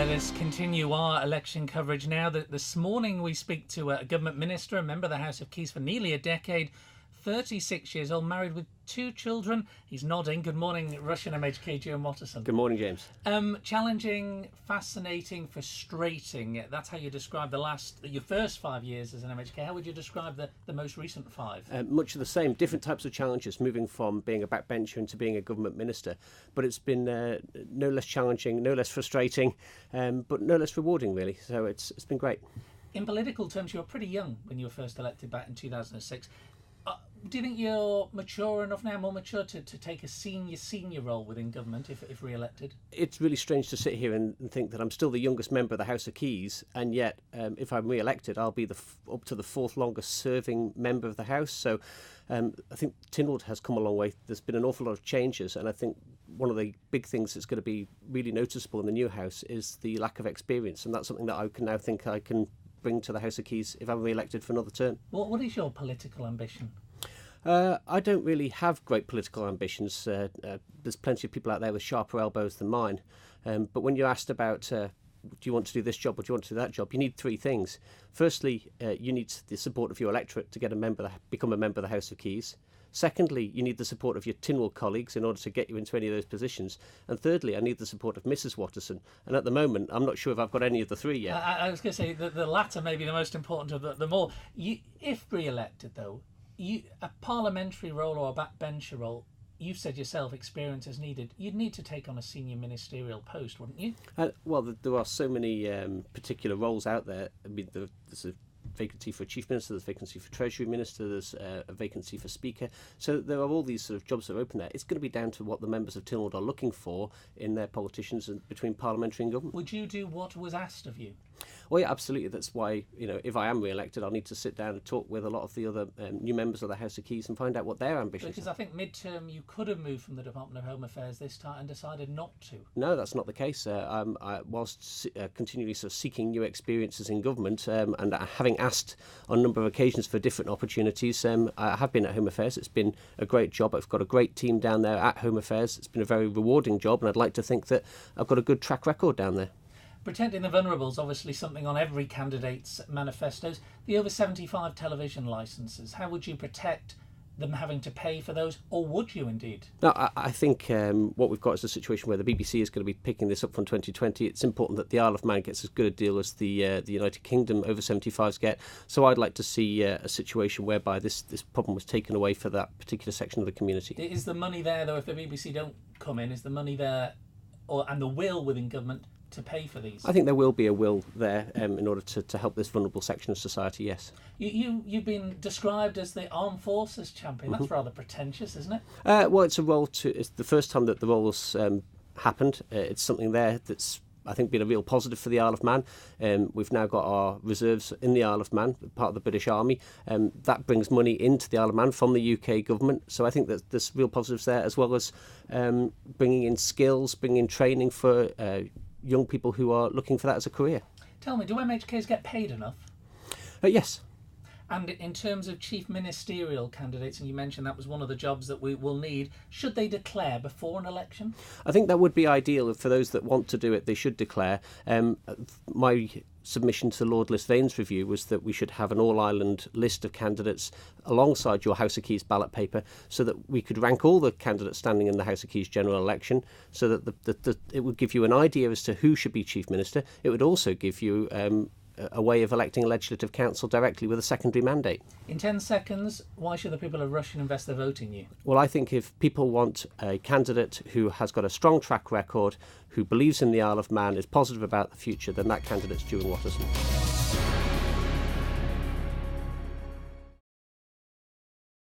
Let us continue our election coverage now. This morning we speak to a government minister, a member of the House of Keys for nearly a decade, 36 years old, married with 2 children. He's nodding. Good morning, Rushen MHK, Juan Watterson. Good morning, James. Challenging, fascinating, frustrating. That's how you describe your first 5 years as an MHK. How would you describe the most recent 5? Much of the same, different types of challenges, moving from being a backbencher into being a government minister. But it's been no less challenging, no less frustrating, but no less rewarding, really. So it's been great. In political terms, you were pretty young when you were first elected back in 2006. Do you think you're mature enough now, more mature, to take a senior role within government if re-elected? It's really strange to sit here and think that I'm still the youngest member of the House of Keys, and yet if I'm re-elected, I'll be up to the 4th longest serving member of the House. So I think Tynwald has come a long way. There's been an awful lot of changes, and I think one of the big things that's going to be really noticeable in the new House is the lack of experience, and that's something that I can now think I can bring to the House of Keys if I'm re-elected for another term. What is your political ambition? I don't really have great political ambitions. There's plenty of people out there with sharper elbows than mine. But when you're asked about, do you want to do this job or do you want to do that job, you need 3 things. Firstly, you need the support of your electorate to become a member of the House of Keys. Secondly, you need the support of your Tynwald colleagues in order to get you into any of those positions. And thirdly, I need the support of Mrs. Watterson. And at the moment, I'm not sure if I've got any of the 3 yet. I was going to say the latter may be the most important of them all. If re-elected, though, a parliamentary role or a backbencher role, you've said yourself, experience is needed. You'd need to take on a senior ministerial post, wouldn't you? Well, there are so many particular roles out there. I mean, there's a vacancy for Chief Minister, there's a vacancy for Treasury Minister, there's a vacancy for Speaker. So there are all these sort of jobs that are open there. It's going to be down to what the members of Tynwald are looking for in their politicians and between parliamentary and government. Would you do what was asked of you? Well, yeah, absolutely. That's why, if I am re-elected, I'll need to sit down and talk with a lot of the other new members of the House of Keys and find out what their ambitions are. Because I think mid-term you could have moved from the Department of Home Affairs this time and decided not to. No, that's not the case. Whilst continually sort of seeking new experiences in government and having asked on a number of occasions for different opportunities, I have been at Home Affairs. It's been a great job. I've got a great team down there at Home Affairs. It's been a very rewarding job, and I'd like to think that I've got a good track record down there. Protecting the vulnerable is obviously something on every candidate's manifestos. The over 75 television licences, how would you protect them having to pay for those, or would you indeed? No, I think what we've got is a situation where the BBC is going to be picking this up from 2020. It's important that the Isle of Man gets as good a deal as the United Kingdom over 75s get. So I'd like to see a situation whereby this problem was taken away for that particular section of the community. Is the money there, though, if the BBC don't come in? Is the money there, and the will within government to pay for these? I think there will be a will there in order to help this vulnerable section of society, yes. You've been described as the armed forces champion. That's rather pretentious, isn't it? Well, it's the first time that the role has happened. It's something there that's, I think, been a real positive for the Isle of Man. We've now got our reserves in the Isle of Man, part of the British Army. That brings money into the Isle of Man from the UK government. So I think that there's real positives there, as well as bringing in skills, bringing in training for young people who are looking for that as a career. Tell me, do MHKs get paid enough? Yes. And in terms of chief ministerial candidates, and you mentioned that was one of the jobs that we will need, should they declare before an election? I think that would be ideal. For those that want to do it, they should declare. My submission to Lord Lisvane's review was that we should have an all-Ireland list of candidates alongside your House of Keys ballot paper, so that we could rank all the candidates standing in the House of Keys general election, so that it would give you an idea as to who should be Chief Minister. It would also give you a way of electing a legislative council directly with a secondary mandate. In 10 seconds, why should the people of Rushen invest their vote in you? Well, I think if people want a candidate who has got a strong track record, who believes in the Isle of Man, is positive about the future, then that candidate's Juan Watterson.